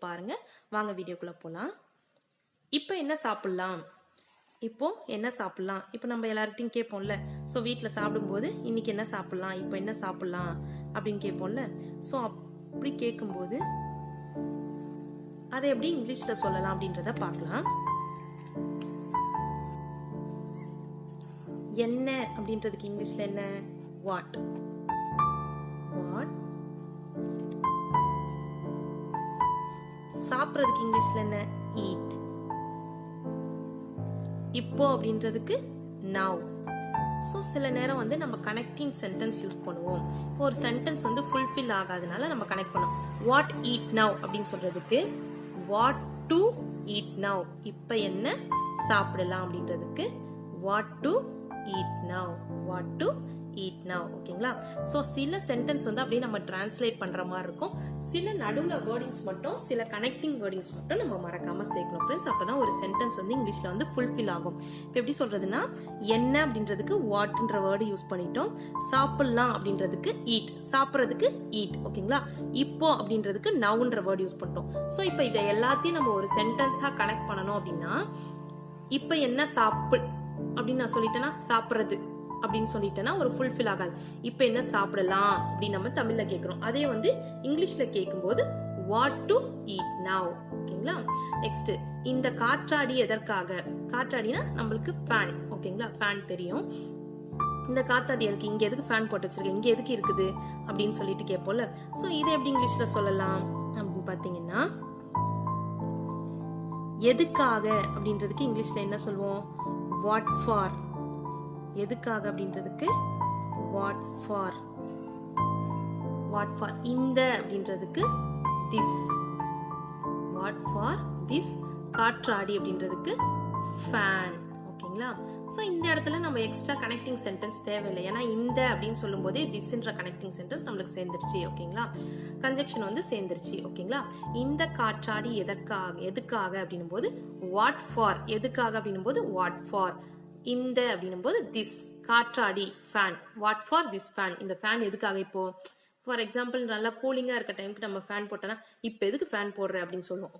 பாருங்க. வாங்க வீடியோக்குள்ள போலாம். இப்போ என்ன சாப்பிடலாம்? இப்போ நம்ம எல்லார்கிட்டையும் கேட்போம்ல. ஸோ வீட்டில் சாப்பிடும்போது இன்னைக்கு என்ன சாப்பிடலாம், இப்போ என்ன சாப்பிடலாம் அப்படின்னு கேட்போம்ல. ஸோ அப்படி கேட்கும்போது அதை எப்படி இங்கிலீஷ்ல சொல்லலாம் அப்படின்றத பார்க்கலாம். என்ன அப்படின்றதுக்கு இங்கிலீஷ்ல என்ன? வாட். வாட். சாப்பிட்றதுக்கு இங்கிலீஷ்ல என்ன? ஈட். இப்போ அப்படின்றதுக்கு நவ். ஸோ சில நேரம் வந்து நம்ம கனெக்டிங் சென்டென்ஸ் யூஸ் பண்ணுவோம். இப்போ ஒரு சென்டென்ஸ் வந்து ஃபுல்ஃபில் ஆகாதனால நம்ம கனெக்ட் பண்ணோம். வாட் ஈட் நவ் அப்படின்னு சொல்றதுக்கு வாட் டு ஈட் நவ். இப்போ என்ன சாப்பிடலாம் அப்படின்றதுக்கு what to eat now. What to eat now. ஓகேங்களா? ஸோ சில சென்டென்ஸ் வந்து அப்படியே நம்ம டிரான்ஸ்லேட் பண்ற மாதிரி இருக்கும். சில நடுவில் வேர்டிங்ஸ் மட்டும், சில கனெக்டிங் வேர்டிங்ஸ் மட்டும் நம்ம மறக்காம சேர்க்கணும் ஃப்ரெண்ட்ஸ். அப்பதான் ஒரு சென்டென்ஸ் வந்து இங்கிலீஷ்ல வந்து ஃபுல்ஃபில் ஆகும். இப்போ எப்படி சொல்றதுன்னா, என்ன அப்படின்றதுக்கு வாட்ன்ற வேர்டு யூஸ் பண்ணிட்டோம். சாப்பிடலாம் அப்படின்றதுக்கு ஈட். சாப்பிட்றதுக்கு ஈட். ஓகேங்களா? இப்போ அப்படின்றதுக்கு நவ்ன்ற வேர்டு யூஸ் பண்ணிட்டோம். ஸோ இப்போ இதை எல்லாத்தையும் நம்ம ஒரு சென்டென்ஸா கனெக்ட் பண்ணணும் அப்படின்னா, இப்போ என்ன அப்படின்னு நான் சொல்லிட்டேன்னா, சாப்பிட்றது அப்படின்னு சொல்லிட்டேன்னா ஒரு ஃபுல்ஃபில் ஆகாது. இப்போ என்ன சாப்பிடலாம் அப்படின்னு நம்ம தமிழ்ல கேட்கிறோம். அதே வந்து இங்கிலீஷ்ல கேட்கும்போது வாட் டு ஈட் நவ். ஓகேங்களா? நெக்ஸ்ட், இந்த காற்றாடி எதற்காக? காற்றாடினா நம்மளுக்கு ஃபேன். ஓகேங்களா? ஃபேன் தெரியும். இந்த காத்தாடி இருக்கு, இங்க எதுக்கு ஃபேன் போட்டு வச்சிருக்கேன், இங்க எதுக்கு இருக்குது அப்படின்னு சொல்லிட்டு கேட்போம்ல. ஸோ இதை எப்படி இங்கிலீஷ்ல சொல்லலாம் அப்படின்னு பாத்தீங்கன்னா, எதுக்காக அப்படின்றதுக்கு இங்கிலீஷ்ல என்ன சொல்லுவோம்? What for. எதுக்காக அப்படின்றதுக்கு வாட் ஃபார். What for. இந்த அப்படின்றதுக்கு திஸ். What for this. காற்றாடி அப்படின்றதுக்கு ஃபேன். ஓகேங்களா? ஸோ இந்த இடத்துல நம்ம எக்ஸ்ட்ரா கனெக்டிங் சென்டென்ஸ் தேவையில்லை. ஏன்னா இந்த அப்படின்னு சொல்லும் போதே திஸ்ன்ற கனெக்டிங் சென்டென்ஸ் நம்மளுக்கு சேர்ந்துருச்சு. ஓகேங்களா? கன்ஜெக்ஷன் வந்து சேர்ந்துருச்சு. ஓகேங்களா? இந்த காற்றாடி எதுக்காக அப்படின்னும் போது வாட் ஃபார். எதுக்காக அப்படின்னும் போது வாட் ஃபார். இந்த அப்படின்னும் போது திஸ். காற்றாடி fan. What for this fan. இந்த ஃபேன் எதுக்காக? இப்போ ஃபார் எக்ஸாம்பிள் நல்லா கூலிங்கா இருக்க டைமுக்கு நம்ம ஃபேன் போட்டோம்னா, இப்போ எதுக்கு ஃபேன் போடுற அப்படின்னு சொல்லுவோம்.